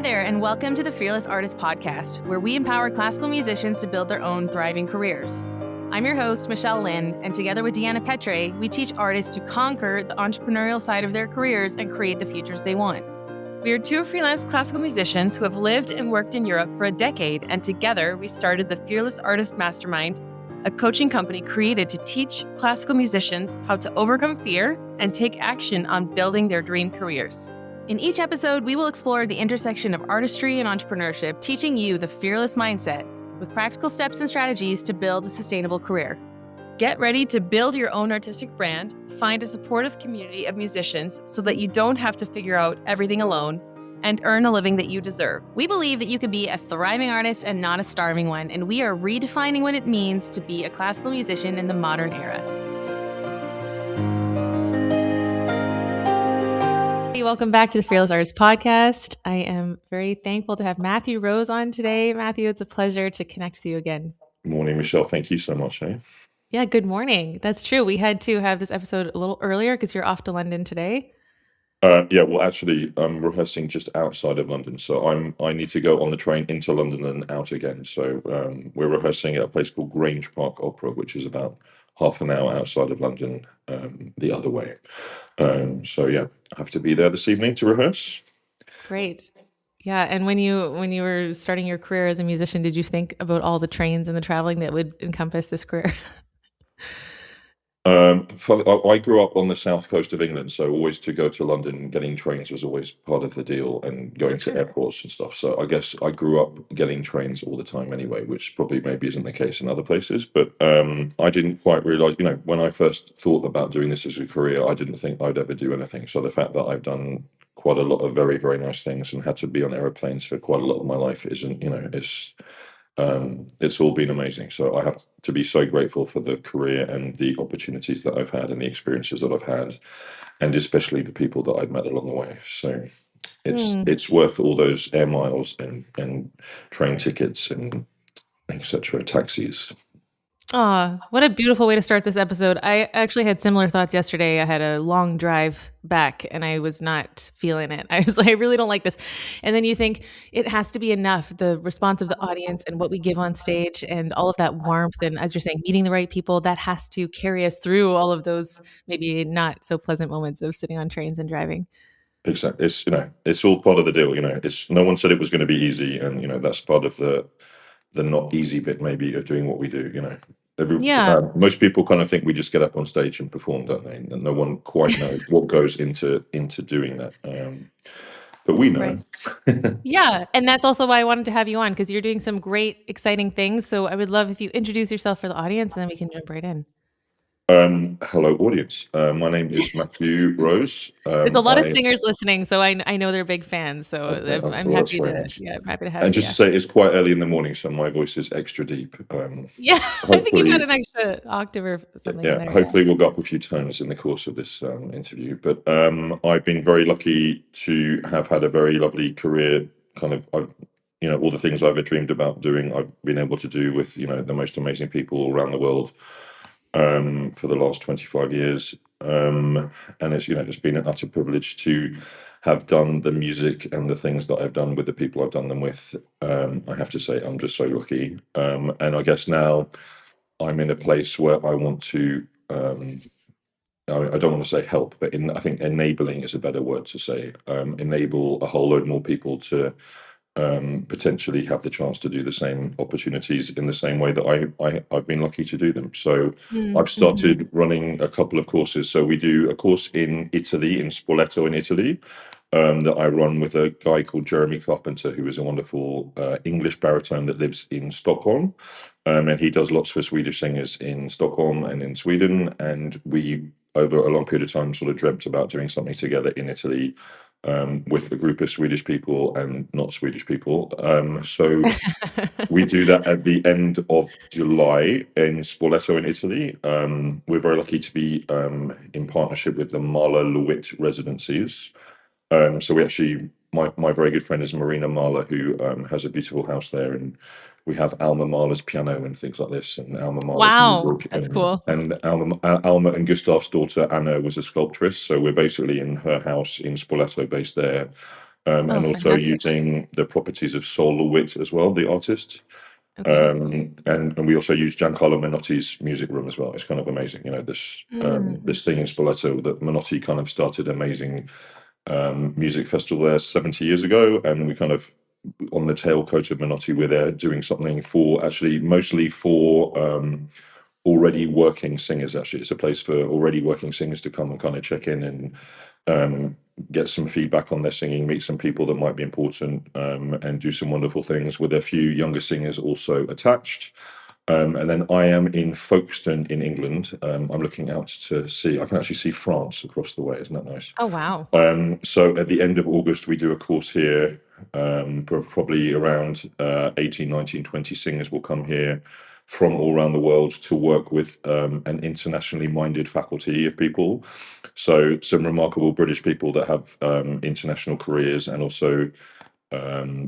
there, and welcome to the Fearless Artist Podcast, where we empower classical musicians to build their own thriving careers. I'm your host, Michelle Lynn, and together with Deanna Petre, we teach artists to conquer the entrepreneurial side of their careers and create the futures they want. We are two freelance classical musicians who have lived and worked in Europe for a decade, and together we started the Fearless Artist Mastermind, a coaching company created to teach classical musicians how to overcome fear and take action on building their dream careers. In each episode, we will explore the intersection of artistry and entrepreneurship, teaching you the fearless mindset with practical steps and strategies to build a sustainable career. Get ready to build your own artistic brand, find a supportive community of musicians so that you don't have to figure out everything alone, and earn a living that you deserve. We believe that you can be a thriving artist and not a starving one, and we are redefining what it means to be a classical musician in the modern era. Welcome back to the Fearless Artist Podcast. I am very thankful to have Matthew Rose on today. Matthew, it's a pleasure to connect with you again. Good morning, Michelle. Thank you so much. Yeah, good morning. That's true. We had to have this episode a little earlier because you're off to London today. Well, actually, I'm rehearsing just outside of London, so I need to go on the train into London and out again. So we're rehearsing at a place called Grange Park Opera, which is about half an hour outside of London, the other way. So yeah, I have to be there this evening to rehearse. Great. Yeah, and when you were starting your career as a musician, did you think about all the trains and the traveling that would encompass this career? I grew up on the south coast of England, so always to go to London, getting trains was always part of the deal, and going to airports and stuff. So I guess I grew up getting trains all the time anyway, which probably maybe isn't the case in other places. But I didn't quite realize, when I first thought about doing this as a career, I didn't think I'd ever do anything. So the fact that I've done quite a lot of very, very nice things and had to be on airplanes for quite a lot of my life it's all been amazing. So I have to be so grateful for the career and the opportunities that I've had and the experiences that I've had, and especially the people that I've met along the way. So it's worth all those air miles and train tickets and etc. taxis. What a beautiful way to start this episode. I actually had similar thoughts yesterday. I had a long drive back and I was not feeling it. I was like, I really don't like this. And then you think it has to be enough, the response of the audience and what we give on stage and all of that warmth. And as you're saying, meeting the right people, that has to carry us through all of those maybe not so pleasant moments of sitting on trains and driving. Exactly. It's all part of the deal. It's no one said it was going to be easy. And, that's part of the not easy bit maybe of doing what we do, most people kind of think we just get up on stage and perform, don't they? And no one quite knows what goes into doing that. But we know. Right. Yeah. And that's also why I wanted to have you on, because you're doing some great, exciting things. So I would love if you introduce yourself for the audience and then we can jump right in. Hello, audience. My name is Matthew Rose. There's a lot of singers listening, so I know they're big fans. So I'm happy to have you. And just to say, it's quite early in the morning, so my voice is extra deep. I think you've got an extra octave or something. Yeah, in there. Hopefully we'll go up a few tones in the course of this interview. But I've been very lucky to have had a very lovely career. All the things I've ever dreamed about doing, I've been able to do with the most amazing people around the world. For the last 25 years. And it's been an utter privilege to have done the music and the things that I've done with the people I've done them with. I have to say, I'm just so lucky. And I guess now I'm in a place where I want to, I don't want to say help, but I think enabling is a better word to say, enable a whole load more people to potentially have the chance to do the same opportunities in the same way that I've been lucky to do them. So I've started running a couple of courses. So we do a course in Italy, in Spoleto in Italy, that I run with a guy called Jeremy Carpenter, who is a wonderful English baritone that lives in Stockholm. And he does lots for Swedish singers in Stockholm and in Sweden. And we, over a long period of time, sort of dreamt about doing something together in Italy, with a group of Swedish people and not Swedish people. So we do that at the end of July in Spoleto in Italy. We're very lucky to be in partnership with the Mahler Lewitt residencies. So we actually, my very good friend is Marina Mahler, who has a beautiful house there, and we have Alma Mahler's piano and things like this, and Alma Mahler's music. That's cool. And Alma and Gustav's daughter Anna was a sculptress, so we're basically in her house in Spoleto, based there, Oh, and also fantastic. using the properties of Sol LeWitt as well, the artist. Okay. And we also use Giancarlo Menotti's music room as well. It's kind of amazing, Mhm. this thing in Spoleto that Menotti kind of started an amazing music festival there 70 years ago, and we kind of on the tail coat of Menotti, we're there doing something for actually mostly for already working singers. Actually, it's a place for already working singers to come and kind of check in and get some feedback on their singing, meet some people that might be important, and do some wonderful things with a few younger singers also attached. And then I am in Folkestone in England. I'm looking out to see, I can actually see France across the way. Isn't that nice? Oh, wow. So at the end of August, we do a course here. Probably around 18, 19, 20 singers will come here from all around the world to work with an internationally minded faculty of people. So some remarkable British people that have international careers, and also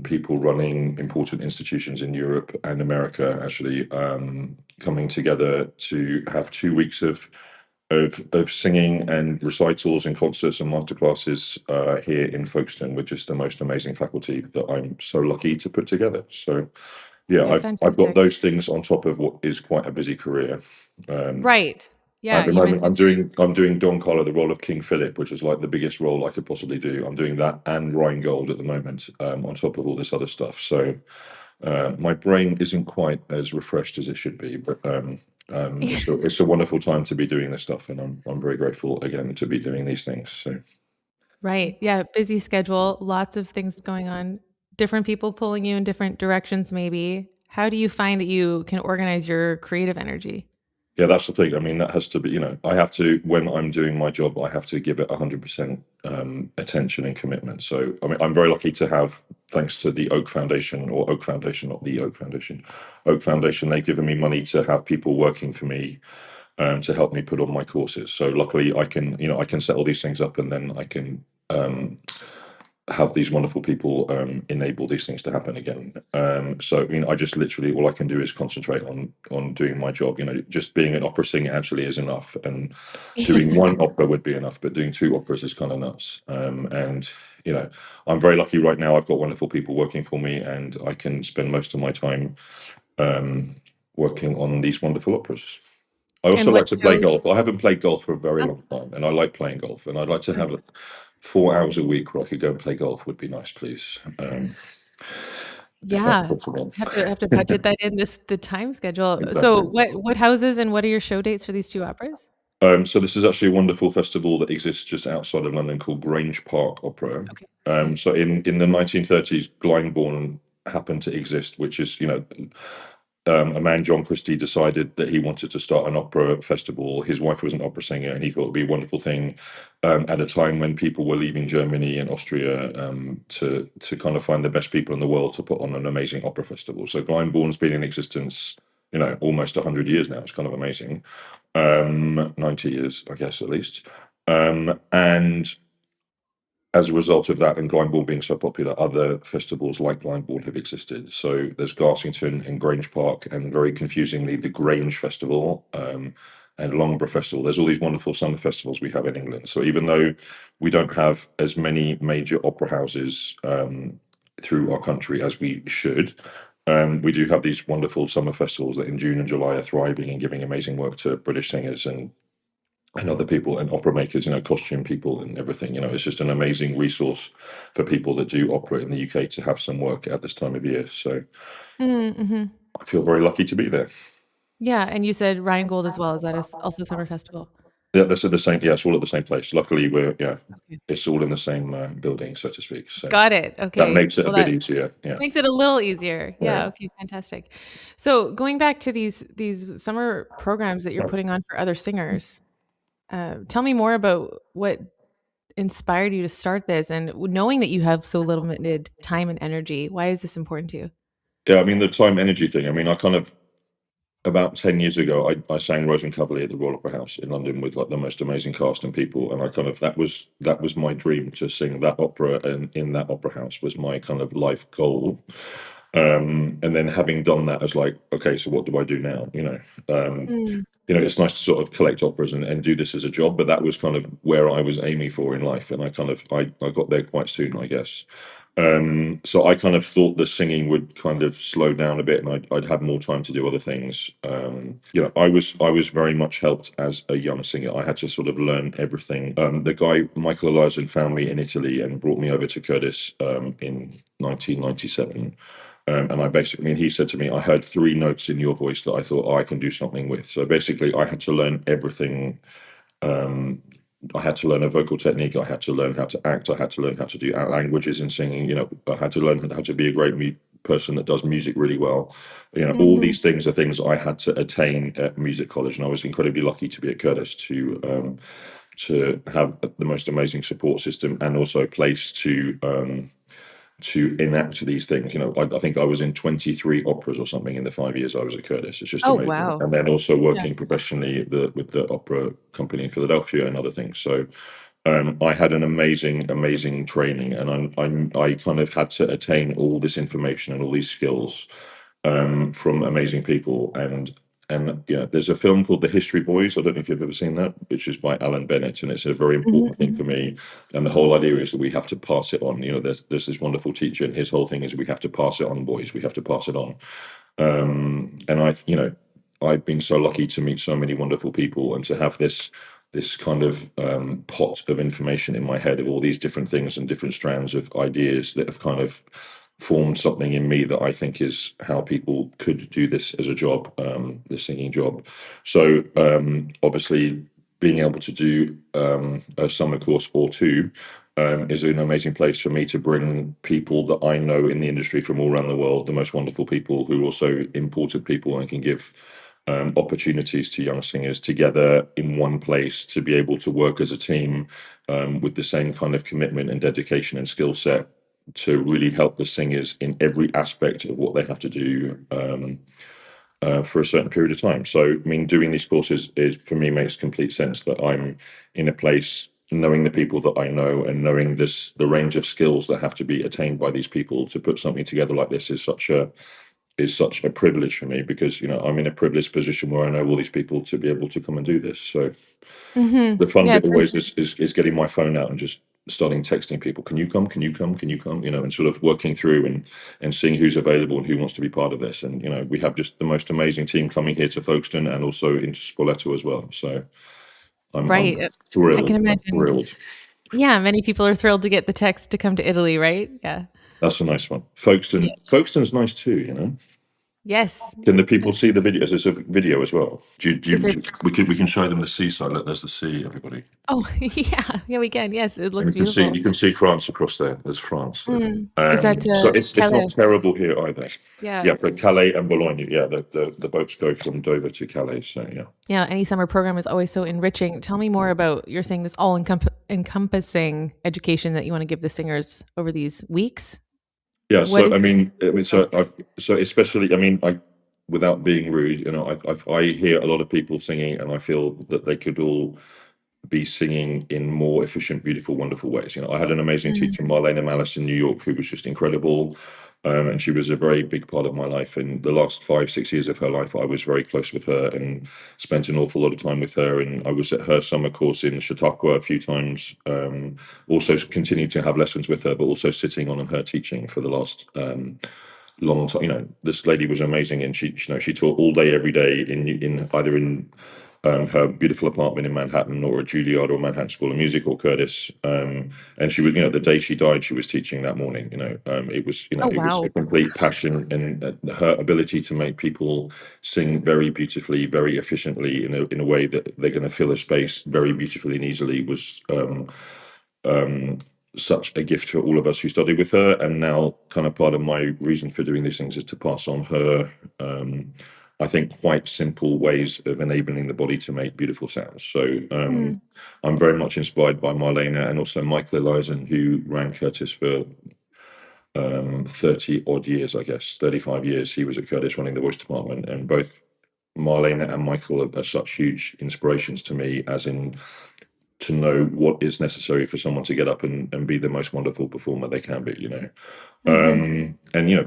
people running important institutions in Europe and America, actually coming together to have 2 weeks of singing and recitals and concerts and masterclasses here in Folkestone with just the most amazing faculty that I'm so lucky to put together. So yeah, Yeah, I've got fantastic. those things on top of what is quite a busy career. Right. At Yeah, the you moment, mentioned I'm doing Don Carlo, the role of King Philip, which is like the biggest role I could possibly do. I'm doing that and Rheingold at the moment, on top of all this other stuff. So my brain isn't quite as refreshed as it should be, but it's a wonderful time to be doing this stuff, and I'm very grateful again to be doing these things. So Right. Yeah, busy schedule, lots of things going on, different people pulling you in different directions maybe. How do you find that you can organize your creative energy? yeah, that's the thing. I mean, that has to be, I have to, when I'm doing my job, I have to give it 100% attention and commitment. So, I mean, I'm very lucky to have, thanks to the Oak Foundation, or Oak Foundation, not the Oak Foundation, Oak Foundation, they've given me money to have people working for me to help me put on my courses. So luckily I can, I can set all these things up, and then I can have these wonderful people enable these things to happen again. So I mean, I just literally, all I can do is concentrate on doing my job. Just being an opera singer actually is enough, and doing one opera would be enough, but doing two operas is kind of nuts. And I'm very lucky right now. I've got wonderful people working for me, and I can spend most of my time working on these wonderful operas. I And also what like to play shows? golf. I haven't played golf for a very Oh, long time, and I like playing golf. And I'd like to have nice. 4 hours a week where I could go and play golf. Would be nice, please. If that's Yeah. possible. Have to budget that in the time schedule. So Exactly. what houses and what are your show dates for these two operas? So this is actually a wonderful festival that exists just outside of London called Grange Park Opera. Okay. So Nice. in the 1930s, Glyndebourne happened to exist, which is a man, John Christie, decided that he wanted to start an opera festival. His wife was an opera singer, and he thought it would be a wonderful thing at a time when people were leaving Germany and Austria to kind of find the best people in the world to put on an amazing opera festival. So Glyndebourne's been in existence, almost 100 years now. It's kind of amazing. 90 years, I guess, at least. And as a result of that, and Glyndebourne being so popular, other festivals like Glyndebourne have existed. So there's Garsington and Grange Park, and very confusingly, the Grange Festival and Loughborough Festival. There's all these wonderful summer festivals we have in England. So even though we don't have as many major opera houses through our country as we should, we do have these wonderful summer festivals that in June and July are thriving and giving amazing work to British singers and other people and opera makers, costume people and everything. It's just an amazing resource for people that do opera in the UK to have some work at this time of year. So Mm-hmm. I feel very lucky to be there. Yeah, and you said Rheingold as well. Is that also a summer festival? Yeah, that's at the same. Yeah, it's all at the same place. Luckily, Okay. it's all in the same building, so to speak. So Got it. that Okay. makes it a Well, bit that easier. Yeah, makes it a little easier. yeah. Yeah, okay, fantastic. So, going back to these summer programs that you're putting on for other singers, tell me more about what inspired you to start this, and knowing that you have so limited time and energy, why is this important to you? Yeah, I mean, the time energy thing. I mean, I kind of about 10 years ago, I sang Rosencavalier at the Royal Opera House in London with like the most amazing cast and people, and I kind of that was my dream, to sing that opera, and in that opera house was my kind of life goal. And then having done that, I was like, okay, so what do I do now? Um, Mm. it's nice to sort of collect operas and do this as a job, but that was kind of where I was aiming for in life, and I got there quite soon, I guess. So I kind of thought the singing would kind of slow down a bit, and I'd have more time to do other things. I was very much helped as a young singer. I had to sort of learn everything. The guy Michael Eliason found me in Italy and brought me over to Curtis in 1997. And he said to me, I heard three notes in your voice that I thought, I can do something with. So basically, I had to learn everything. Um, I had to learn a vocal technique. I had to learn how to act. I had to learn how to do languages in singing. I had to learn how to be a great person that does music really well. All these things are things I had to attain at music college, and I was incredibly lucky to be at Curtis to have the most amazing support system and also a place to enact these things. I think I was in 23 operas or something in the 5 years I was at Curtis. It's just Oh, amazing. wow. And then also Yeah. working professionally with the opera company in Philadelphia and other things. So I had an amazing training, and I kind of had to attain all this information and all these skills from amazing people. And there's a film called The History Boys. I don't know if you've ever seen that, which is by Alan Bennett, and it's a very important thing for me. And the whole idea is that we have to pass it on. There's this wonderful teacher, and his whole thing is we have to pass it on, boys. We have to pass it on. And I've been so lucky to meet so many wonderful people and to have this kind of pot of information in my head of all these different things and different strands of ideas that have kind of formed something in me that I think is how people could do this as a job, the singing job. So obviously being able to do a summer course or two is an amazing place for me to bring people that I know in the industry from all around the world, the most wonderful people who are also important people and can give opportunities to young singers together in one place to be able to work as a team with the same kind of commitment and dedication and skill set to really help the singers in every aspect of what they have to do for a certain period of time. So, doing these courses for me makes complete sense that I'm in a place knowing the people that I know and knowing the range of skills that have to be attained by these people to put something together like this is such a privilege for me, because I'm in a privileged position where I know all these people to be able to come and do this. So the fun Yeah, bit it's very always is getting my phone out and just starting texting people, can you come, and sort of working through and seeing who's available and who wants to be part of this. And we have just the most amazing team coming here to Folkestone and also into Spoleto as well. So I'm right. I can thrilled. I'm imagine. thrilled. Yeah, many people are thrilled to get the text to come to Italy, right? Yeah. That's a nice one. Yeah. Folkestone's nice too. Yes. Can the people see the video? There's a video as well. Is there? We can show them the seaside. Look, there's the sea, everybody. Oh, yeah. Yeah, we can. Yes, it And looks you beautiful. can see France across there. There's France. Is that So it's not Calais? terrible here either. Yeah. Yeah, for Calais and Boulogne. Yeah, the boats go from Dover to Calais. So yeah. Yeah. Any summer program is always so enriching. Tell me more about, you're saying, this all encompassing education that you want to give the singers over these weeks. Yeah, What so is? so especially, without being rude, I hear a lot of people singing, and I feel that they could all be singing in more efficient, beautiful, wonderful ways. I had an amazing teacher, Marlena Malice, in New York, who was just incredible. And she was a very big part of my life. And the last 5-6 years of her life, I was very close with her and spent an awful lot of time with her. And I was at her summer course in Chautauqua a few times. Also continued to have lessons with her, but also sitting on her teaching for the last long time. This lady was amazing, and she taught all day, every day in either in her beautiful apartment in Manhattan or at Juilliard or Manhattan School of Music or Curtis. And she was, the day she died, she was teaching that morning. It was, Oh, it was wow. a complete passion, and her ability to make people sing very beautifully, very efficiently, in a way that they're going to fill a space very beautifully and easily was such a gift for all of us who studied with her. And now, kind of part of my reason for doing these things is to pass on her, I think, quite simple ways of enabling the body to make beautiful sounds. So I'm very much inspired by Marlena and also Michael Eliason, who ran Curtis for 30 odd years, I guess, 35 years. He was at Curtis running the voice department, and both Marlena and Michael are such huge inspirations to me, as in to know what is necessary for someone to get up and be the most wonderful performer they can be, and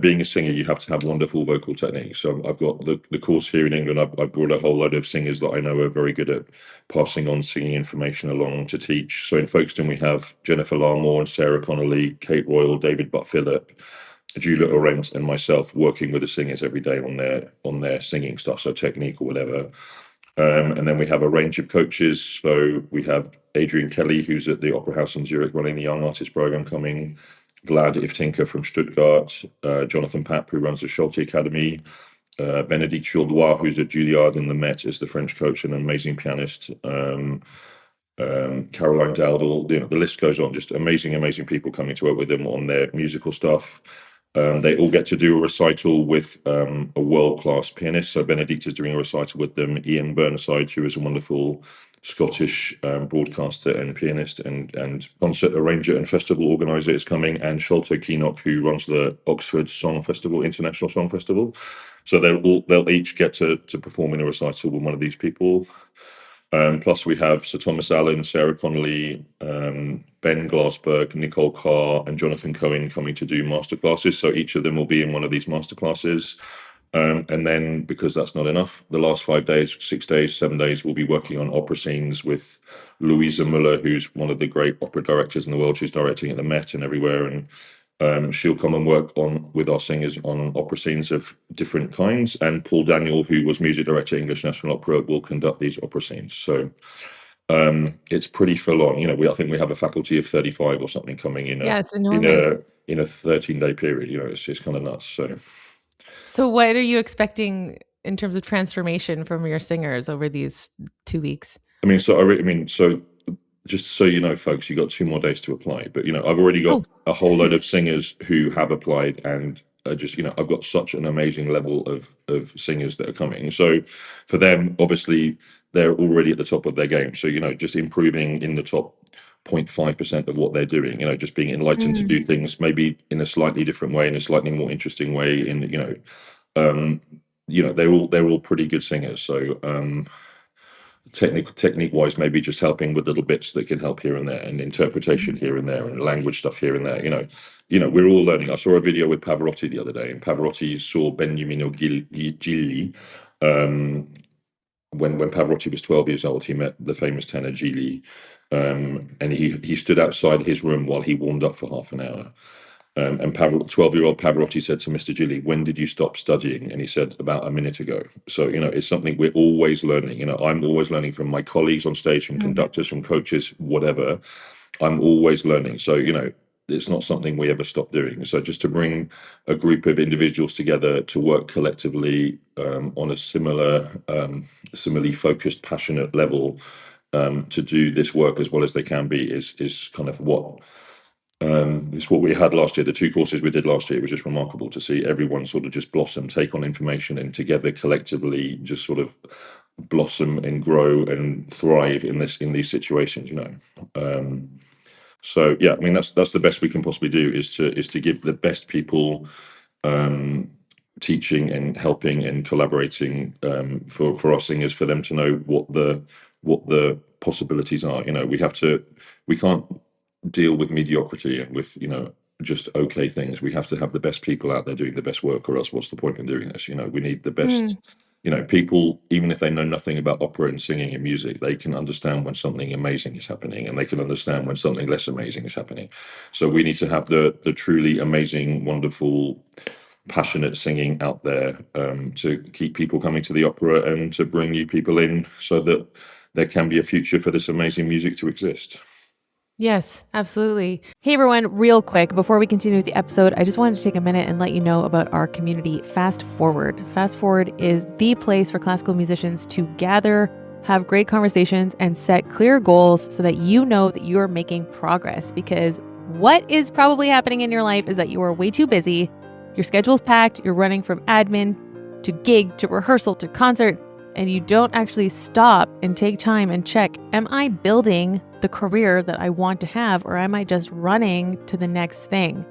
being a singer, you have to have wonderful vocal technique. So I've got the course here in England. I've brought a whole load of singers that I know are very good at passing on singing information along to teach. So in Folkestone, we have Jennifer Larmore and Sarah Connolly, Kate Royal, David Butt-Phillip, Julia Orent, and myself working with the singers every day on their singing stuff, so technique or whatever. And then we have a range of coaches. So we have Adrian Kelly, who's at the Opera House in Zurich running the Young Artist Program, coming. Vlad Ivtinka from Stuttgart, Jonathan Papp, who runs the Schulte Academy, Benedict Jourdois, who's at Juilliard in the Met, is the French coach and an amazing pianist. Caroline Dowdall, the list goes on. Just amazing people coming to work with them on their musical stuff. They all get to do a recital with a world-class pianist. So Benedict is doing a recital with them. Ian Burnside, who is a wonderful Scottish broadcaster and pianist and concert arranger and festival organizer, is coming. And Sholto Keenock, who runs the Oxford Song Festival, International Song Festival. So they'll each get to perform in a recital with one of these people. Plus we have Sir Thomas Allen, Sarah Connolly, Ben Glassberg, Nicole Carr, and Jonathan Cohen coming to do masterclasses. So each of them will be in one of these masterclasses. And then, because that's not enough, the last 5 days, 6 days, 7 days, we'll be working on opera scenes with Louisa Muller, who's one of the great opera directors in the world. She's directing at the Met and everywhere, and she'll come and work with our singers on opera scenes of different kinds. And Paul Daniel, who was music director at English National Opera, will conduct these opera scenes. So it's pretty full on. I think we have a faculty of 35 or something coming in. It's enormous. In a 13-day period. It's kind of nuts. So what are you expecting in terms of transformation from your singers over these 2 weeks? So just so you know, folks, you got 2 more days to apply. But I've already got a whole load of singers who have applied, and I've got such an amazing level of singers that are coming. So for them, obviously, they're already at the top of their game. So just improving in the top 0.5% of what they're doing. Just being enlightened to do things maybe in a slightly different way, in a slightly more interesting way. They're all pretty good singers. So technique wise, maybe just helping with little bits that can help here and there, and interpretation here and there, and language stuff here and there. We're all learning. I saw a video with Pavarotti the other day, and Pavarotti saw Beniamino Gigli. When Pavarotti was 12 years old, he met the famous tenor Gigli, and he stood outside his room while he warmed up for half an hour. And 12-year-old Pavarotti said to Mr. Gigli, "When did you stop studying?" And he said, "About a minute ago." So, it's something we're always learning. I'm always learning from my colleagues on stage, from conductors, from coaches, whatever. I'm always learning. So, it's not something we ever stop doing. So just to bring a group of individuals together to work collectively on a similarly focused, passionate level to do this work as well as they can be is kind of what it's what we had last year. The 2 courses we did last year, it was just remarkable to see everyone sort of just blossom, take on information, and together collectively just sort of blossom and grow and thrive in these situations. So yeah, that's the best we can possibly do, is to give the best people teaching and helping and collaborating for our singers, for them to know what the possibilities are. We can't deal with mediocrity and with just okay things. We have to have the best people out there doing the best work, or else what's the point in doing this? We need the best people, even if they know nothing about opera and singing and music, they can understand when something amazing is happening, and they can understand when something less amazing is happening. So we need to have the truly amazing, wonderful, passionate singing out there to keep people coming to the opera and to bring new people in, so that there can be a future for this amazing music to exist. Yes, absolutely. Hey everyone, real quick, before we continue with the episode, I just wanted to take a minute and let you know about our community, Fast Forward. Fast Forward is the place for classical musicians to gather, have great conversations, and set clear goals so that you know that you are making progress. Because what is probably happening in your life is that you are way too busy, your schedule's packed, you're running from admin to gig to rehearsal to concert, and you don't actually stop and take time and check, am I building the career that I want to have, or am I just running to the next thing?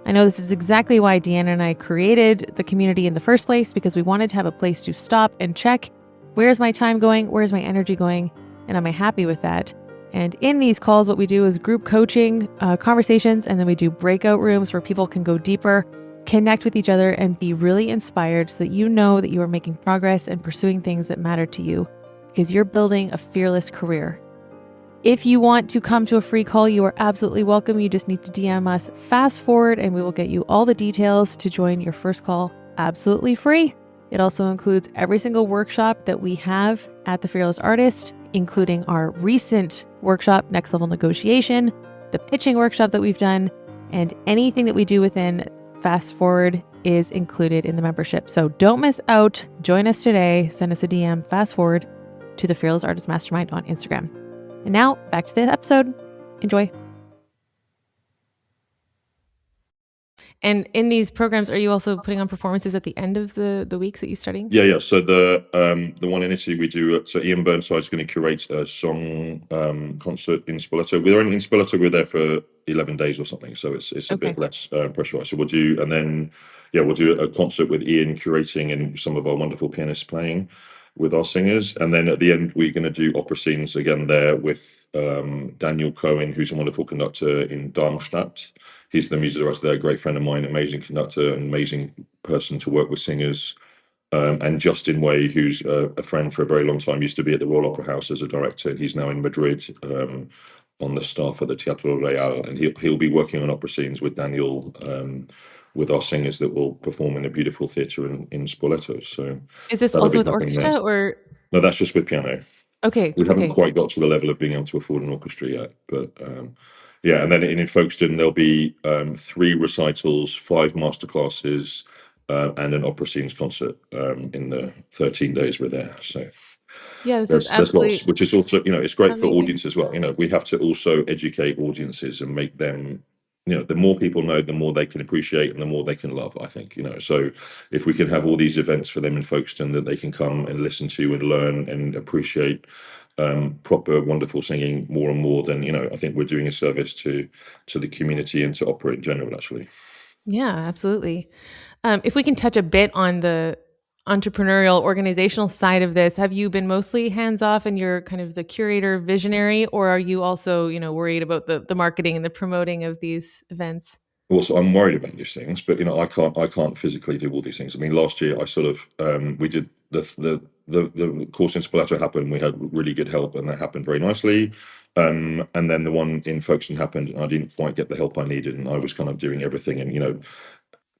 I know this is exactly why Deanna and I created the community in the first place, because we wanted to have a place to stop and check, where's my time going? Where's my energy going? And am I happy with that? And in these calls, what we do is group coaching conversations, and then we do breakout rooms where people can go deeper, connect with each other, and be really inspired so that you know that you are making progress and pursuing things that matter to you because you're building a fearless career. If you want to come to a free call, you are absolutely welcome. You just need to DM us Fast Forward, and we will get you all the details to join your first call absolutely free. It also includes every single workshop that we have at The Fearless Artist, including our recent workshop, Next Level Negotiation, the pitching workshop that we've done, and anything that we do within Fast Forward is included in the membership. So don't miss out. Join us today. Send us a DM, Fast Forward, to The Fearless Artist Mastermind on Instagram. And now back to the episode. Enjoy. And in these programs, are you also putting on performances at the end of the weeks that you're studying? Yeah. So the one in Italy we do. So Ian Burnside's going to curate a song concert in Spoleto. We're only in Spoleto. We're there for 11 days or something, so it's a bit less pressurized. So we'll do, and then we'll do a concert with Ian curating and some of our wonderful pianists playing with our singers, and then at the end we're going to do opera scenes again there with Daniel Cohen, who's a wonderful conductor in Darmstadt. He's the music director there, a great friend of mine, amazing conductor, an amazing person to work with singers. And Justin Way, who's a friend for a very long time, used to be at the Royal Opera House as a director, and he's now in Madrid on the staff at the Teatro Real, and he'll be working on opera scenes with Daniel, with our singers that will perform in a beautiful theatre in Spoleto. So is this also with orchestra or? No, that's just with piano. Okay. We haven't quite got to the level of being able to afford an orchestra yet, but and then in Folkestone there'll be 3 recitals, 5 masterclasses, and an opera scenes concert in the 13 days we're there. So this is absolutely lots, which is also, it's great amazing. for audience as well. We have to also educate audiences and make them, the more people know, the more they can appreciate and the more they can love, I think. So if we can have all these events for them in Folkestone that they can come and listen to and learn and appreciate proper wonderful singing more and more, then I think we're doing a service to the community and to opera in general, actually. Yeah, absolutely. If we can touch a bit on the entrepreneurial organizational side of this, have you been mostly hands-off and you're kind of the curator visionary, or are you also worried about the marketing and the promoting of these events? Also, I'm worried about these things, but I can't physically do all these things. I mean, last year I sort of we did the course in Spoleto happened. We had really good help, and that happened very nicely. And then the one in Folkestone happened, and I didn't quite get the help I needed, and I was kind of doing everything. And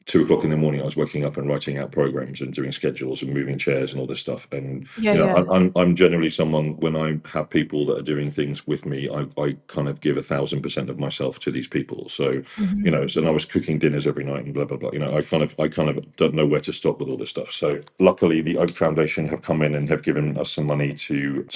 2:00 in the morning, I was waking up and writing out programs and doing schedules and moving chairs and all this stuff. And I'm generally someone, when I have people that are doing things with me, I kind of give 1,000% of myself to these people. So and I was cooking dinners every night and blah blah blah. I kind of don't know where to stop with all this stuff. So luckily, the Oak Foundation have come in and have given us some money to.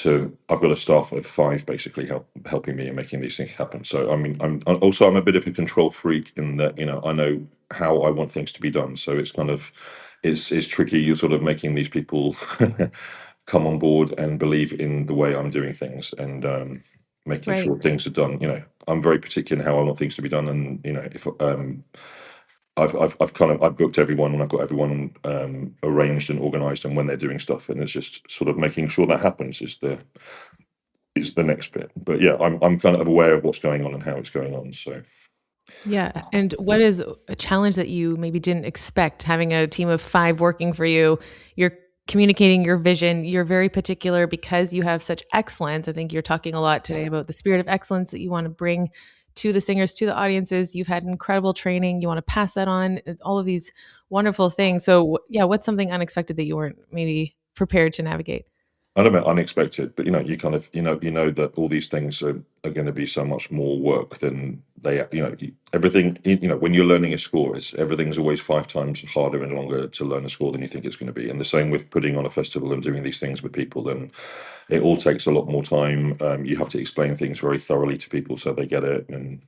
I've got a staff of 5 basically helping me and making these things happen. So I mean, I'm a bit of a control freak in that I know how I want things to be done. So it's kind of it's tricky. You're sort of making these people come on board and believe in the way I'm doing things, and making sure things are done. I'm very particular in how I want things to be done, and if I've booked everyone and I've got everyone arranged and organized and when they're doing stuff, and it's just sort of making sure that happens is the next bit. But I'm kind of aware of what's going on and how it's going on. So. Yeah. And what is a challenge that you maybe didn't expect, having a team of 5 working for you? You're communicating your vision. You're very particular because you have such excellence. I think you're talking a lot today about the spirit of excellence that you want to bring to the singers, to the audiences. You've had incredible training. You want to pass that on, all of these wonderful things. So what's something unexpected that you weren't maybe prepared to navigate? I don't know, unexpected, but you kind of that all these things are going to be so much more work than they everything when you're learning a score, everything's always 5 times harder and longer to learn a score than you think it's going to be. And the same with putting on a festival and doing these things with people, then it all takes a lot more time. You have to explain things very thoroughly to people so they get it. And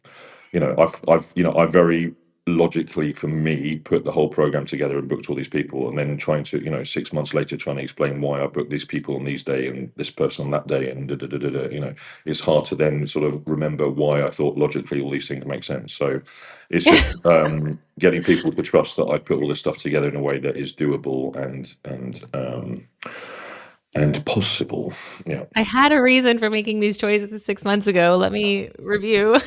I've very logically, for me, put the whole program together and booked all these people, and then trying to 6 months later trying to explain why I booked these people on these day and this person on that day, and it's hard to then sort of remember why I thought logically all these things make sense. So it's just getting people to trust that I've put all this stuff together in a way that is doable and and possible. Yeah. I had a reason for making these choices 6 months ago. Let me review.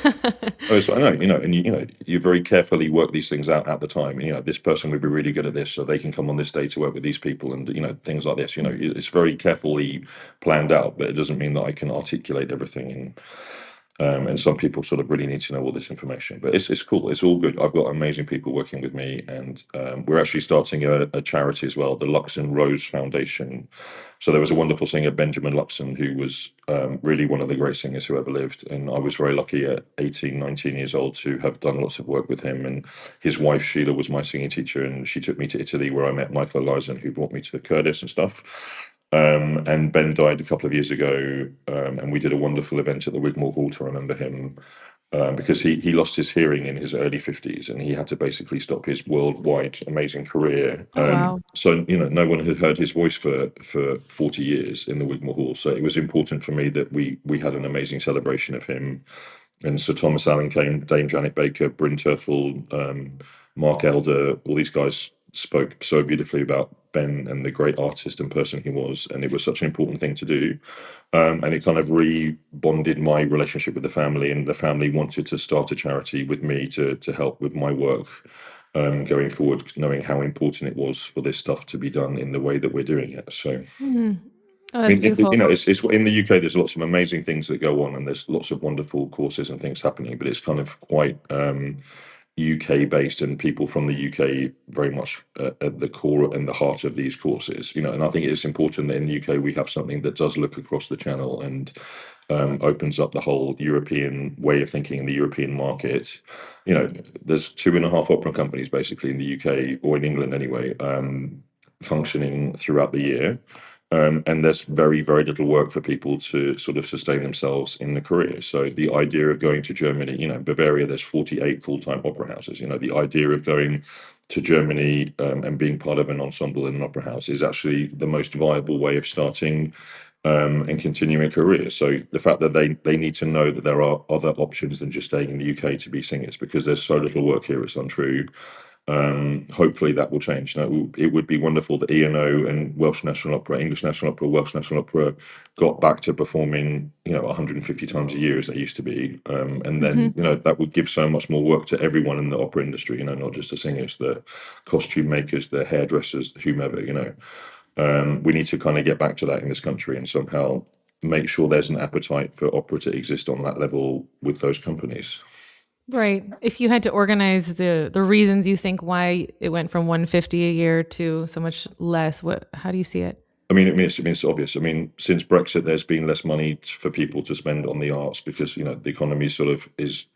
Oh, so I know, and you very carefully work these things out at the time. This person would be really good at this, so they can come on this day to work with these people, and things like this. It's very carefully planned out, but it doesn't mean that I can articulate everything. And some people sort of really need to know all this information, but it's cool. It's all good. I've got amazing people working with me, and we're actually starting a charity as well, the Luxon Rose Foundation. So there was a wonderful singer, Benjamin Luxon, who was really one of the great singers who ever lived. And I was very lucky at 18, 19 years old to have done lots of work with him. And his wife, Sheila, was my singing teacher. And she took me to Italy, where I met Michael Eliza, who brought me to Curtis and stuff. And Ben died a couple of years ago. And we did a wonderful event at the Wigmore Hall to remember him. Because he lost his hearing in his early 50s, and he had to basically stop his worldwide amazing career. Oh, wow. So no one had heard his voice for 40 years in the Wigmore Hall. So it was important for me that we had an amazing celebration of him. And Sir Thomas Allen came, Dame Janet Baker, Bryn Terfel, Mark Elder, all these guys spoke so beautifully about Ben and the great artist and person he was, and it was such an important thing to do. And it kind of rebonded my relationship with the family, and the family wanted to start a charity with me to help with my work going forward, knowing how important it was for this stuff to be done in the way that we're doing it. So, Oh, that's beautiful. it's in the UK. There's lots of amazing things that go on, and there's lots of wonderful courses and things happening. But it's kind of quite UK based, and people from the UK very much at the core and the heart of these courses. And I think it's important that in the UK we have something that does look across the channel and opens up the whole European way of thinking in the European market. There's 2.5 opera companies basically in the UK, or in England anyway, functioning throughout the year. And there's very, very little work for people to sort of sustain themselves in the career. So the idea of going to Germany, Bavaria, there's 48 full-time opera houses. The idea of going to Germany and being part of an ensemble in an opera house is actually the most viable way of starting and continuing a career. So the fact that they need to know that there are other options than just staying in the UK to be singers, because there's so little work here, it's untrue. Hopefully that will change. It would be wonderful that ENO and Welsh National Opera, English National Opera, Welsh National Opera got back to performing, 150 times a year as they used to be. And then, that would give so much more work to everyone in the opera industry, not just the singers, the costume makers, the hairdressers, whomever, we need to kind of get back to that in this country and somehow make sure there's an appetite for opera to exist on that level with those companies. Right. If you had to organize the reasons you think why it went from 150 a year to so much less, how do you see it? It's obvious. Since Brexit, there's been less money for people to spend on the arts because, the economy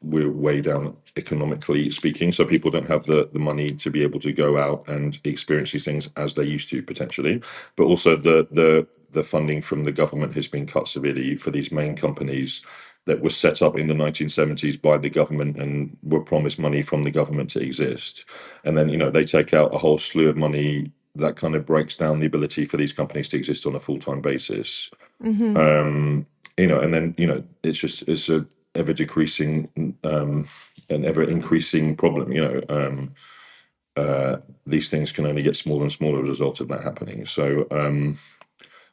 we're way down economically speaking. So people don't have the money to be able to go out and experience these things as they used to potentially. But also the funding from the government has been cut severely for these main companies that were set up in the 1970s by the government and were promised money from the government to exist. And then, they take out a whole slew of money that kind of breaks down the ability for these companies to exist on a full-time basis. And then, it's a ever decreasing, an ever increasing problem. These things can only get smaller and smaller as a result of that happening. So,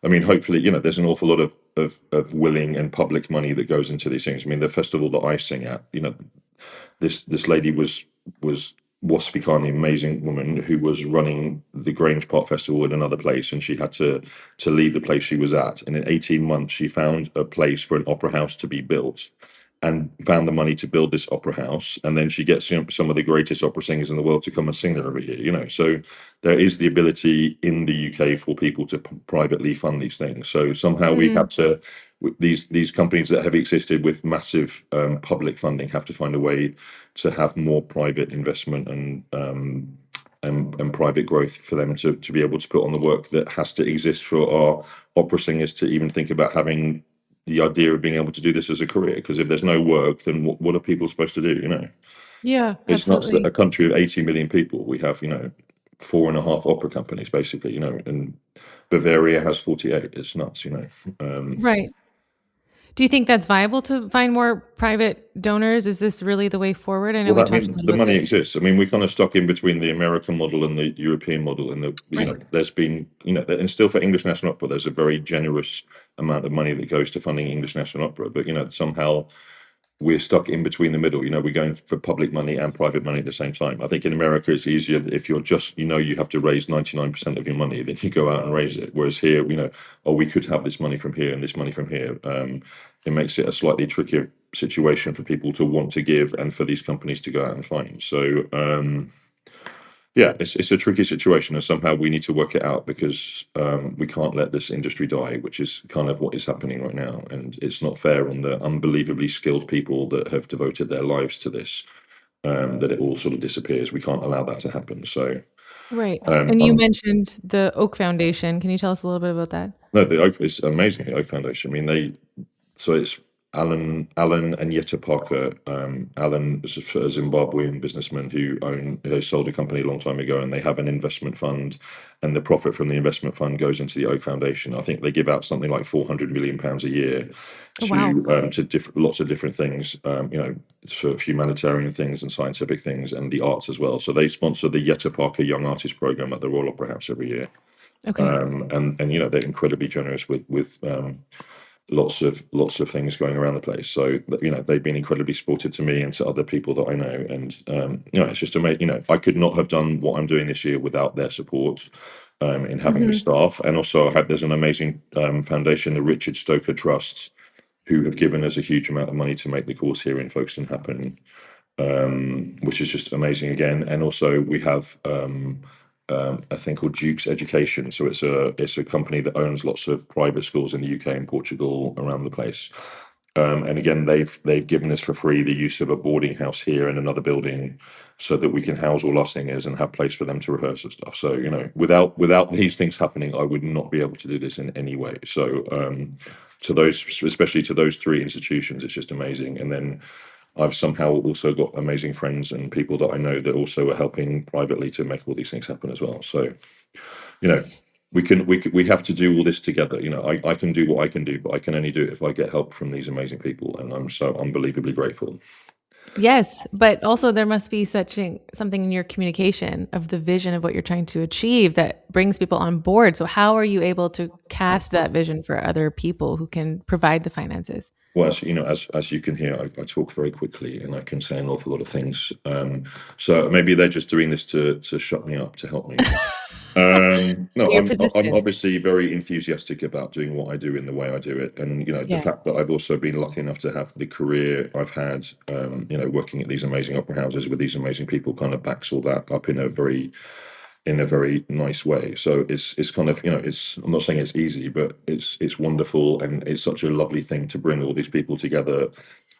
hopefully, there's an awful lot of willing and public money that goes into these things. The festival that I sing at, this lady was Waspikani, amazing woman who was running the Grange Park Festival in another place, and she had to leave the place she was at. And in 18 months, she found a place for an opera house to be built, and found the money to build this opera house. And then she gets some of the greatest opera singers in the world to come and sing there every year. So there is the ability in the UK for people to privately fund these things. So somehow we have to, these companies that have existed with massive public funding have to find a way to have more private investment and private growth for them to be able to put on the work that has to exist for our opera singers to even think about having the idea of being able to do this as a career. Because if there's no work, then what are people supposed to do? Yeah, It's nuts that absolutely. a country of 80 million people, we have 4.5 opera companies basically, and Bavaria has 48. It's nuts. Right. Do you think that's viable to find more private donors? Is this really the way forward? I know we talked a little the about money this. exists. I mean, we're kind of stuck in between the American model and the European model, and Right. there's been, and still for English National Opera, there's a very generous amount of money that goes to funding English National Opera, but somehow we're stuck in between the middle. We're going for public money and private money at the same time. I think in America it's easier if you're just, you have to raise 99% of your money, then you go out and raise it. Whereas here, we could have this money from here and this money from here. It makes it a slightly trickier situation for people to want to give and for these companies to go out and find. So yeah, it's a tricky situation, and somehow we need to work it out because we can't let this industry die, which is kind of what is happening right now. And it's not fair on the unbelievably skilled people that have devoted their lives to this, that it all sort of disappears. We can't allow that to happen. So, Right. And you I'm mentioned the Oak Foundation. Can you tell us a little bit about that? no, the Oak is amazing. The Oak Foundation. I mean, so it's Alan and Yetta Parker. Alan is a Zimbabwean businessman who sold a company a long time ago, and they have an investment fund, and the profit from the investment fund goes into the Oak Foundation. I think they give out something like £400 million a year Oh, wow. to lots of different things, for humanitarian things and scientific things and the arts as well. So they sponsor the Yetta Parker Young Artist Program at the Royal Opera House every year. Okay. And they're incredibly generous with lots of things going around the place. So they've been incredibly supportive to me and to other people that I know, and it's just amazing. I could not have done what I'm doing this year without their support in having the staff. And also there's an amazing foundation, the Richard Stoker Trust, who have given us a huge amount of money to make the course here in Folkestone happen, which is just amazing again. And also we have a thing called Duke's Education. So it's a company that owns lots of private schools in the UK and Portugal around the place. And again, they've given us for free the use of a boarding house here in another building, so that we can house all our singers and have place for them to rehearse and stuff. So without these things happening, I would not be able to do this in any way. So especially to those three institutions, it's just amazing. And then I've somehow also got amazing friends and people that I know that also are helping privately to make all these things happen as well. So, we have to do all this together. I can do what I can do, but I can only do it if I get help from these amazing people, and I'm so unbelievably grateful. Yes, but also there must be something in your communication of the vision of what you're trying to achieve that brings people on board. So how are you able to cast that vision for other people who can provide the finances? Well, as you can hear, I talk very quickly and I can say an awful lot of things. So maybe they're just doing this to shut me up, to help me. No, You're I'm persistent. obviously very enthusiastic about doing what I do in the way I do it, and the Yeah. fact that I've also been lucky enough to have the career I've had, working at these amazing opera houses with these amazing people, kind of backs all that up in a very nice way. So it's kind of, I'm not saying it's easy, but it's wonderful, and it's such a lovely thing to bring all these people together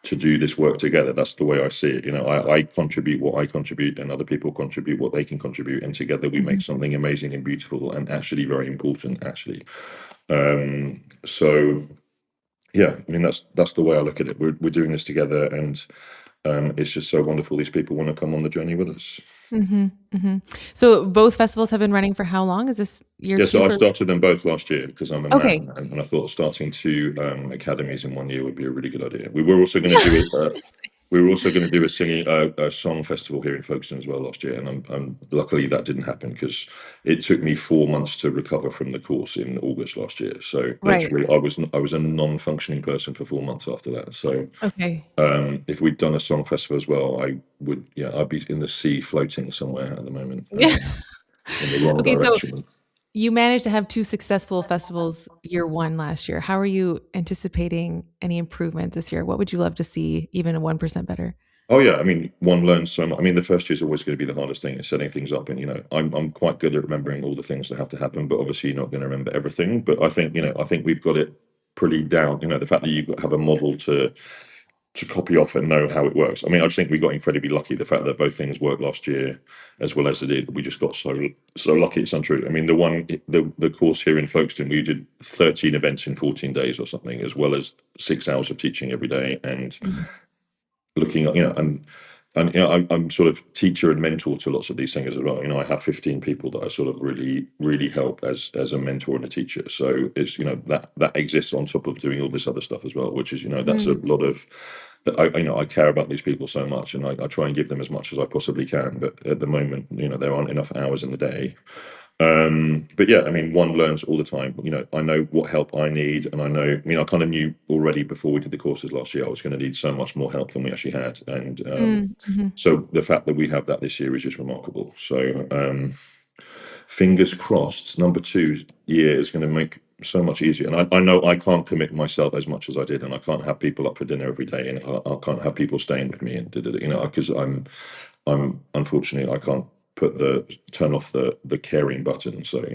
to do this work together. That's the way I see it. I contribute what I contribute, and other people contribute what they can contribute, and together we make Mhm. something amazing and beautiful and actually very important, actually. So yeah, I mean that's the way I look at it. We're doing this together, and it's just so wonderful these people want to come on the journey with us. Mhm. Mhm. So both festivals have been running for how long? Is this year Yeah, 2 so I for? started them both last year because I'm a Okay. man, and I thought starting two academies in one year would be a really good idea. We were also going to do Yeah. it. We were also going to do a song festival here in Folkestone as well last year, and luckily that didn't happen because it took me 4 months to recover from the course in August last year. So Right. literally, I was a non-functioning person for 4 months after that. So Okay. if we'd done a song festival as well, I'd be in the sea floating somewhere at the moment, Yeah. in the wrong Okay, so direction. you managed to have 2 successful festivals year 1 last year. How are you anticipating any improvements this year? What would you love to see even 1% better? Oh yeah, I mean, one learns so much. I mean, the first year is always going to be the hardest thing, is setting things up. And I'm quite good at remembering all the things that have to happen, but obviously you're not going to remember everything. But I think we've got it pretty down. The fact that you have a model to copy off and know how it works. I mean, I just think we got incredibly lucky. The fact that both things worked last year as well as it did, we just got so lucky. It's untrue. I mean, the course here in Folkestone, we did 13 events in 14 days or something, as well as 6 hours of teaching every day, and Mhm. looking at and And I'm sort of teacher and mentor to lots of these singers as well. I have 15 people that I sort of really help as a mentor and a teacher. So it's that exists on top of doing all this other stuff as well, which is that's a lot of. I care about these people so much, and I try and give them as much as I possibly can. But at the moment, there aren't enough hours in the day. But yeah, I mean, one learns all the time. I know what help I need, and I kind of knew already before we did the courses last year I was going to need so much more help than we actually had, and so the fact that we have that this year is just remarkable. So fingers crossed, number 2 year is going to make so much easier. And I know I can't commit myself as much as I did, and I can't have people up for dinner every day, and I can't have people staying with me, and because I'm unfortunately I can't turn off the caring button. So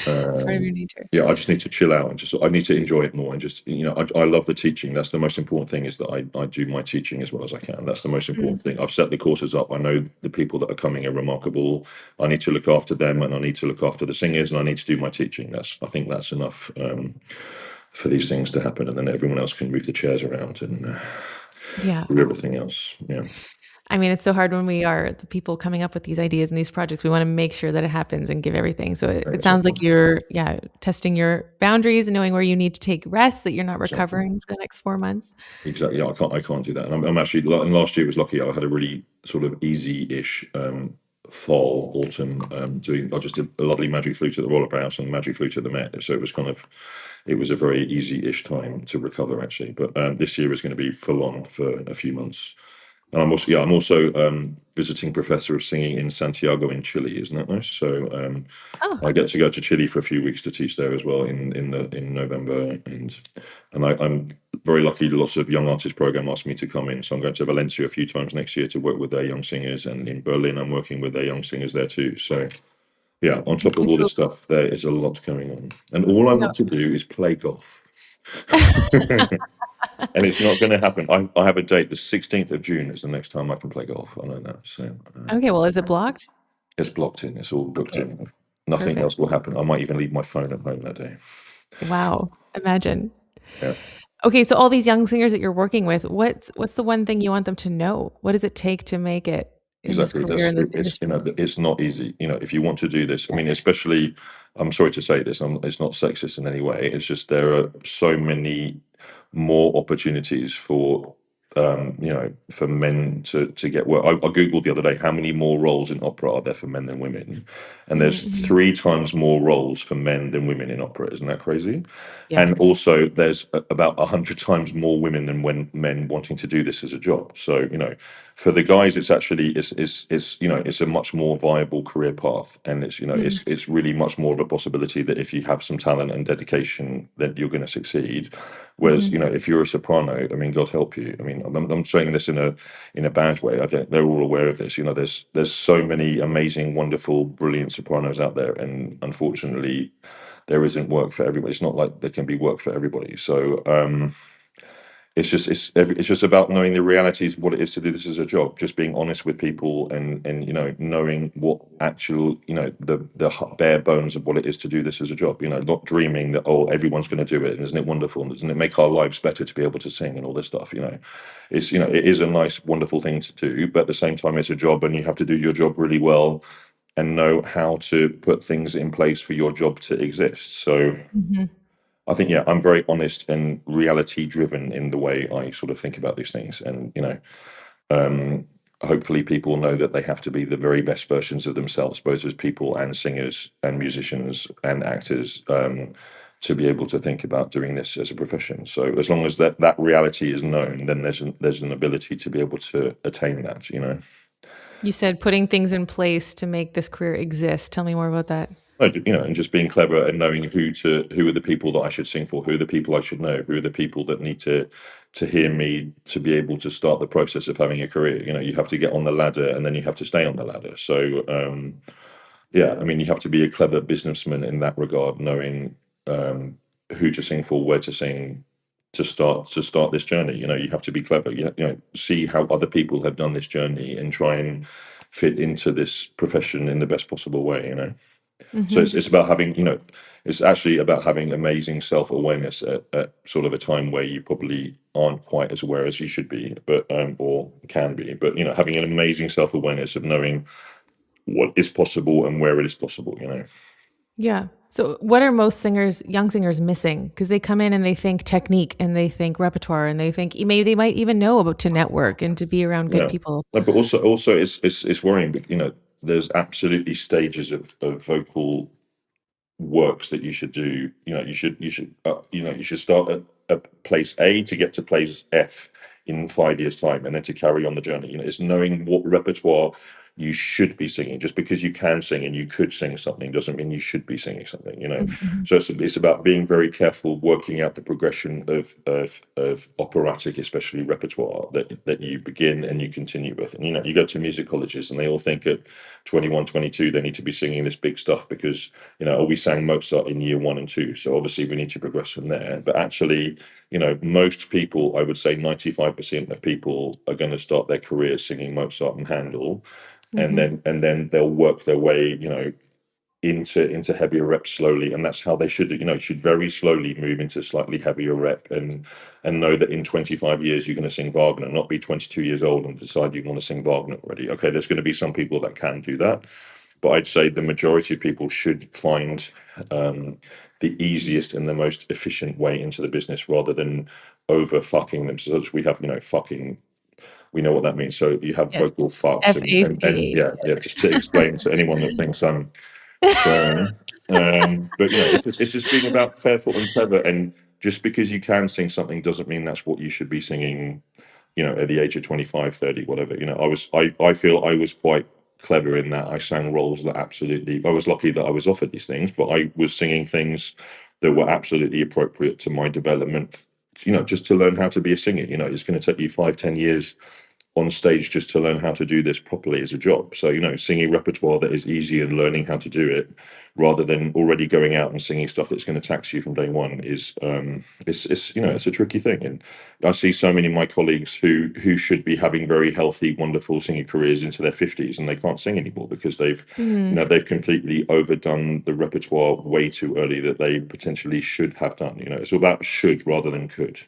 It's part of your nature. yeah, I just need to chill out and I need to enjoy it more, and just I love the teaching. That's the most important thing, is that I do my teaching as well as I can. That's the most important thing. I've set the courses up. I know the people that are coming are remarkable. I need to look after them, and I need to look after the singers, and I need to do my teaching. I think that's enough for these things to happen, and then everyone else can move the chairs around and do everything else. Yeah. I mean, it's so hard when we are the people coming up with these ideas and these projects. We want to make sure that it happens and give everything. So it sounds like you're, testing your boundaries and knowing where you need to take rest, that you're not recovering for the next 4 months. Exactly. Yeah, I can't do that. And I'm actually, and last year was lucky. I had a really sort of easy-ish fall, autumn. I just did a lovely magic flute at the Royal Opera House and magic flute at the Met. So it was a very easy-ish time to recover, actually. But this year is going to be full on for a few months. And I'm also visiting professor of singing in Santiago in Chile. Isn't that nice? So I get to go to Chile for a few weeks to teach there as well in November, and I'm very lucky. Lots of young artist program asked me to come in, so I'm going to Valencia a few times next year to work with their young singers, and in Berlin I'm working with their young singers there too. So yeah, on top of all this stuff, there is a lot going on, and all I want to do is play golf. And it's not going to happen. I have a date. The 16th of June is the next time I can play golf. I know that. So Okay, well, is it blocked? It's blocked in. It's all booked in. Nothing else will happen. I might even leave my phone at home that day. Wow, imagine. Yeah. Okay, so all these young singers that you're working with, what's the one thing you want them to know? What does it take to make it in Exactly. this career, in this industry? It's not easy. If you want to do this, I mean, especially, I'm sorry to say this, it's not sexist in any way. It's just there are so many more opportunities for for men to get work. I googled the other day how many more roles in opera are there for men than women, and there's 3 times more roles for men than women in opera. Isn't that crazy? Yeah. And also there's about 100 times more women than men wanting to do this as a job. So for the guys, it's actually it's a much more viable career path, and it's really much more of a possibility that if you have some talent and dedication, that you're going to succeed. Whereas if you're a soprano, I mean, God help you. I mean, I'm saying this in a bad way. I think they're all aware of this. There's so many amazing, wonderful, brilliant sopranos out there, and unfortunately, there isn't work for everybody. It's not like there can be work for everybody. So it's just about knowing the realities of what it is to do this as a job. Just being honest with people, and knowing what actual the bare bones of what it is to do this as a job. Not dreaming that everyone's going to do it, and isn't it wonderful, and doesn't it make our lives better to be able to sing and all this stuff. It is a nice, wonderful thing to do, but at the same time it's a job, and you have to do your job really well and know how to put things in place for your job to exist. So I think, I'm very honest and reality driven in the way I sort of think about these things. And, hopefully people know that they have to be the very best versions of themselves, both as people and singers and musicians and actors, to be able to think about doing this as a profession. So as long as that reality is known, then there's an ability to be able to attain that, You said putting things in place to make this career exist. Tell me more about that. And just being clever and knowing who are the people that I should sing for, who are the people I should know, who are the people that need to hear me to be able to start the process of having a career. You have to get on the ladder, and then you have to stay on the ladder. So I mean, you have to be a clever businessman in that regard, knowing who to sing for, where to sing, to start this journey. You have to be clever. See how other people have done this journey and try and fit into this profession in the best possible way. So Mm-hmm. it's about having, it's actually about having amazing self-awareness at sort of a time where you probably aren't quite as aware as you should be, but or can be. But having an amazing self-awareness of knowing what is possible and where it is possible. Yeah. So what are most singers, young singers, missing? Because they come in and they think technique and they think repertoire and they think maybe they might even know about to network and to be around good Yeah. people. No, but also it's worrying. But there's absolutely stages of vocal works that you should do. You should start at place A to get to place F in 5 years' time, and then to carry on the journey. It's knowing what repertoire you should be singing. Just because you can sing and you could sing something doesn't mean you should be singing something. Mhm. So it's about being very careful, working out the progression of operatic, especially repertoire, that you begin and you continue with. And you go to music colleges and they all think at 21, 22 they need to be singing this big stuff because we sang Mozart in year 1 and 2, so obviously we need to progress from there. But actually, most people, I would say 95% of people, are going to start their careers singing Mozart and Handel, and Mhm. then they'll work their way, into heavier reps slowly, and that's how they should. Should very slowly move into slightly heavier rep, and know that in 25 years you're going to sing Wagner, not be 22 years old and decide you want to sing Wagner already. Okay, there's going to be some people that can do that, but I'd say the majority of people should find the easiest and the most efficient way into the business rather than over fucking themselves. We have, fucking, we know what that means. So you have Yes. vocal fucks and FAC. yeah, Yes. just to explain to anyone that thinks I'm swearing. But it's just being about careful and clever, and just because you can sing something doesn't mean that's what you should be singing, at the age of 25, 30, whatever. I feel I was quite clever in that I sang roles that absolutely, I was lucky that I was offered these things, but I was singing things that were absolutely appropriate to my development, just to learn how to be a singer. It's going to take you 5, 10 years on stage just to learn how to do this properly as a job. So, singing repertoire that is easy and learning how to do it rather than already going out and singing stuff that's going to tax you from day one is it's a tricky thing. And I see so many of my colleagues who should be having very healthy, wonderful singing careers into their 50s, and they can't sing anymore because Mm. they've completely overdone the repertoire way too early that they potentially should have done. It's all about should rather than could.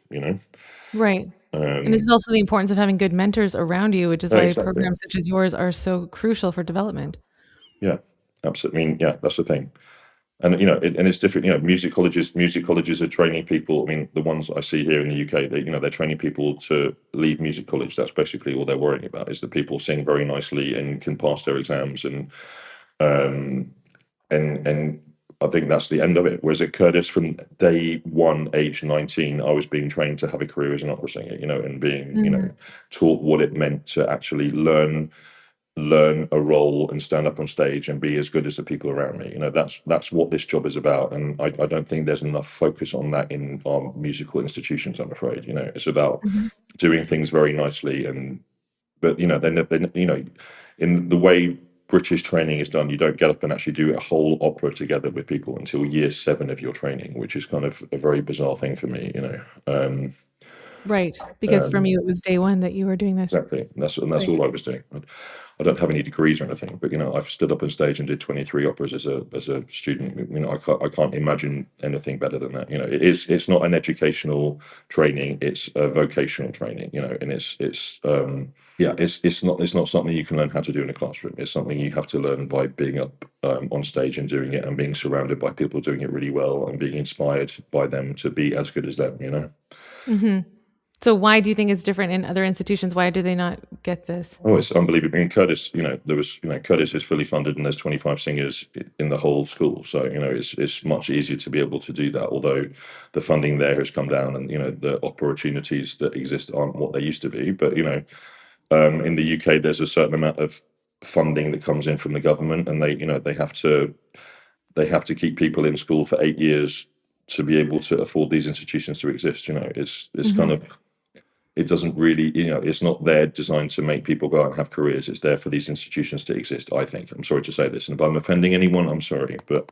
Right. And this is Um, also the importance of having good mentors around you, which is why exactly. programs such as yours are so crucial for development. Yeah, absolutely. I mean, yeah, that's the thing. And and it's different. Music colleges are training people. I mean, the ones I see here in the UK, they're training people to leave music college. That's basically all they're worrying about, is that people sing very nicely and can pass their exams, um, and I think that's the end of it. Whereas at Curtis, from day one, age 19, I was being trained to have a career as an opera singer. And being Mhm. taught what it meant to actually learn a role and stand up on stage and be as good as the people around me. That's what this job is about, and I don't think there's enough focus on that in our musical institutions, I'm afraid. It's about Mhm. doing things very nicely, but then in the way British training is done, you don't get up and actually do a whole opera together with people until year 7 of your training, which is kind of a very bizarre thing for me. um Right. Because from um you, it was day one that you were doing this. Exactly. And that's Right. all I was doing. I don't have any degrees or anything, but I've stood up on stage and did 23 operas as a student. I can't imagine anything better than that. It's not an educational training; it's a vocational training. And yeah, it's not something you can learn how to do in a classroom. It's something you have to learn by being up on stage and doing it, and being surrounded by people doing it really well, and being inspired by them to be as good as them. Mhm. So why do you think it's different in other institutions? Why do they not get this? Oh, it's unbelievable. In Curtis, Curtis is fully funded and there's 25 singers in the whole school. So, it's much easier to be able to do that. Although the funding there has come down, and, the opportunities that exist aren't what they used to be. But, in the UK, there's a certain amount of funding that comes in from the government, and they have to keep people in school for 8 years to be able to afford these institutions to exist. It's kind Mhm. of, it doesn't really, it's not there designed to make people go out and have careers. It's there for these institutions to exist, I think. I'm sorry to say this, and if I'm offending anyone, I'm sorry. But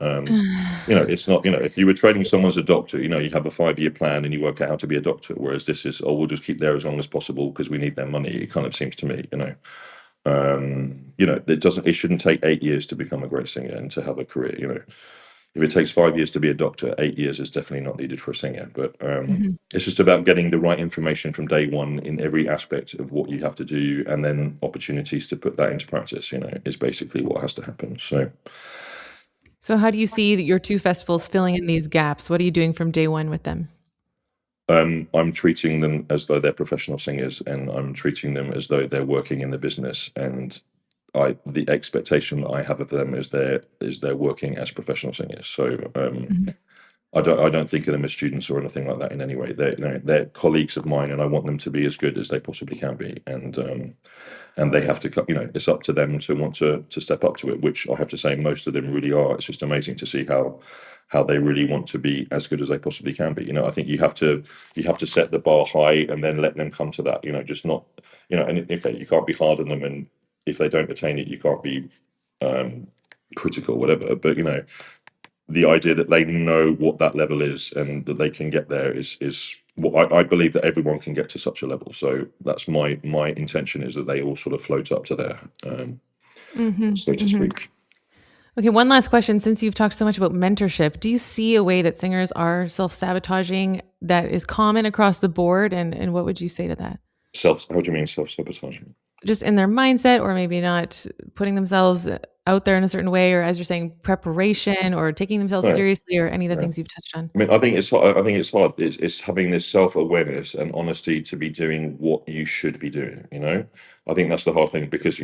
it's not, if you were training someone as a doctor, you have a 5-year plan and you work out how to be a doctor, whereas this is, oh, we'll just keep there as long as possible because we need their money. It kind of seems to me. It shouldn't take 8 years to become a great singer and to have a career. If it takes 5 years to be a doctor, 8 years is definitely not needed for a singer. But it's just about getting the right information from day one in every aspect of what you have to do, and then opportunities to put that into practice, is basically what has to happen. So how do you see your two festivals filling in these gaps? What are you doing from day one with them? I'm treating them as though they're professional singers, and I'm treating them as though they're working in the business. And the expectation I have of them is they're working as professional singers. So I don't think of them as students or anything like that in any way. They're colleagues of mine, and I want them to be as good as they possibly can be. And they have to, it's up to them to want to step up to it, which I have to say most of them really are. It's just amazing to see how they really want to be as good as they possibly can be. I think you have to set the bar high and then let them come to that. Just not, and okay, you can't be hard on them, and if they don't attain it, you can't be critical, whatever. But the idea that they know what that level is and that they can get there is what I believe that everyone can get to such a level. So that's my intention, is that they all sort of float up to there, so to speak. Okay, one last question. Since you've talked so much about mentorship, do you see a way that singers are self-sabotaging that is common across the board? And what would you say to that? How do you mean self-sabotaging? Just in their mindset, or maybe not putting themselves out there in a certain way, or as you're saying, preparation, or taking themselves seriously, or any of the things you've touched on. I mean, I think it's hard. It's having this self-awareness and honesty to be doing what you should be doing. I think that's the hard thing, because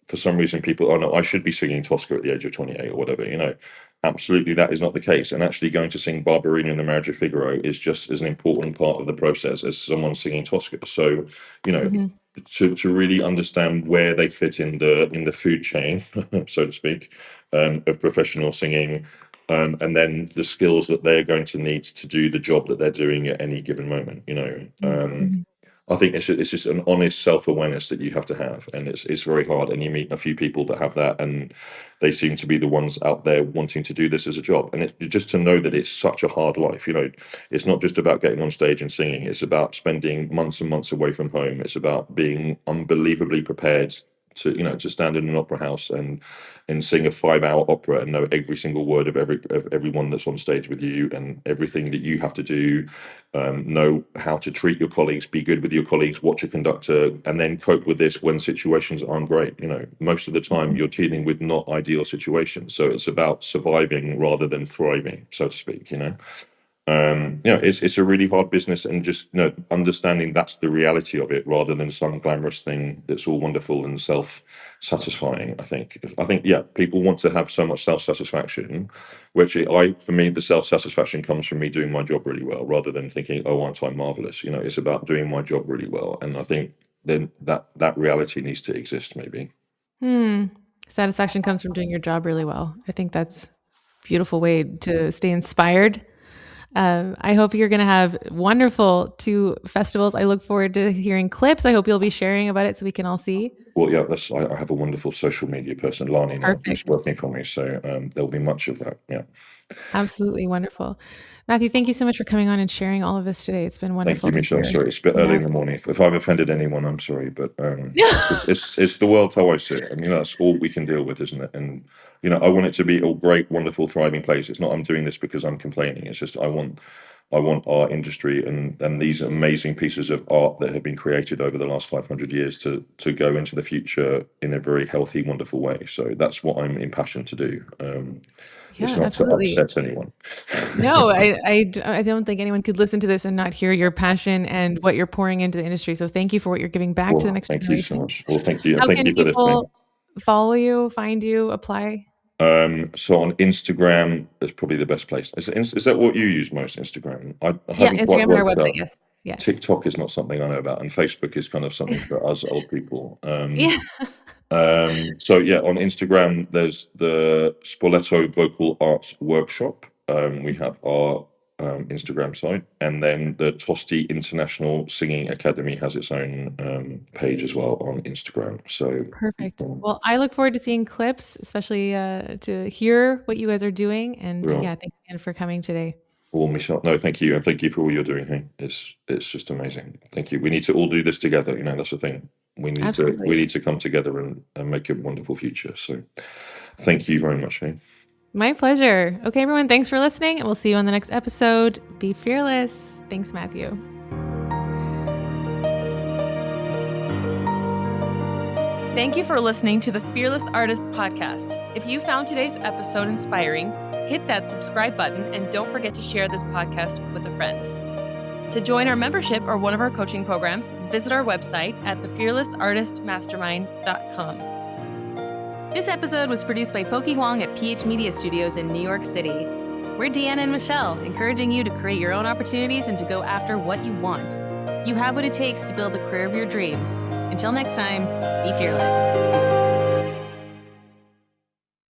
for some reason people, oh no, I should be singing Tosca at the age of 28 or whatever. Absolutely, that is not the case. And actually going to sing Barberina in the Marriage of Figaro is just as an important part of the process as someone singing Tosca. So, to really understand where they fit in the food chain, so to speak, of professional singing, and then the skills that they're going to need to do the job that they're doing at any given moment. I think it's just an honest self-awareness that you have to have, and it's very hard. And you meet a few people that have that, and they seem to be the ones out there wanting to do this as a job. And it's just to know that it's such a hard life. It's not just about getting on stage and singing. It's about spending months and months away from home. It's about being unbelievably prepared to stand in an opera house and sing a 5-hour opera and know every single word of everyone that's on stage with you, and everything that you have to do, know how to treat your colleagues, be good with your colleagues, watch a conductor, and then cope with this when situations aren't great. Most of the time you're dealing with not ideal situations, so it's about surviving rather than thriving, so to speak. It's a really hard business, and just understanding that's the reality of it, rather than some glamorous thing that's all wonderful and self-satisfying. I think people want to have so much self-satisfaction, which for me, the self-satisfaction comes from me doing my job really well, rather than thinking, oh, aren't I marvelous? It's about doing my job really well, and I think then that reality needs to exist, maybe. Satisfaction comes from doing your job really well. I think that's a beautiful way to stay inspired. I hope you're going to have wonderful 2 festivals. I look forward to hearing clips. I hope you'll be sharing about it so we can all see. Well, yeah, I have a wonderful social media person, Lani, now, who's working for me. So there'll be much of that. Yeah. Absolutely wonderful. Matthew, thank you so much for coming on and sharing all of this today. It's been wonderful. Thank you, Michelle. Sorry, it's a bit early in the morning. If I've offended anyone, I'm sorry, but it's the world how I see it, and that's all we can deal with, isn't it? And I want it to be a great, wonderful, thriving place. It's not I'm doing this because I'm complaining. It's just I want our industry and these amazing pieces of art that have been created over the last 500 years to go into the future in a very healthy, wonderful way. So that's what I'm impassioned to do. It's not absolutely to upset anyone. No, I don't think anyone could listen to this and not hear your passion and what you're pouring into the industry. So thank you for what you're giving back to the next generation. Thank you so much. Well, thank you. How thank can you for people listening. Follow you, find you, apply? So on Instagram is probably the best place. Is that what you use most, Instagram? I haven't Instagram quite and our worked website, out. yes. Yeah. TikTok is not something I know about, and Facebook is kind of something for us old people. Yeah. So on Instagram, there's the Spoleto Vocal Arts Workshop. We have our Instagram site, and then the Tosti International Singing Academy has its own page as well on Instagram. So perfect. Well, I look forward to seeing clips, especially to hear what you guys are doing. And thank you again for coming today. Well, Michelle, no, thank you, and thank you for all you're doing here. It's just amazing. Thank you. We need to all do this together. That's the thing. we need Absolutely. to come together and make a wonderful future. So thank you very much, Shane. My pleasure. Okay, everyone, thanks for listening, and we'll see you on the next episode. Be fearless. Thanks, Matthew. Thank you for listening to the Fearless Artist Podcast. If you found today's episode inspiring, hit that subscribe button and don't forget to share this podcast with a friend. To join our membership or one of our coaching programs, visit our website at thefearlessartistmastermind.com. This episode was produced by Pokey Huang at PH Media Studios in New York City. We're Deanna and Michelle, encouraging you to create your own opportunities and to go after what you want. You have what it takes to build the career of your dreams. Until next time, be fearless.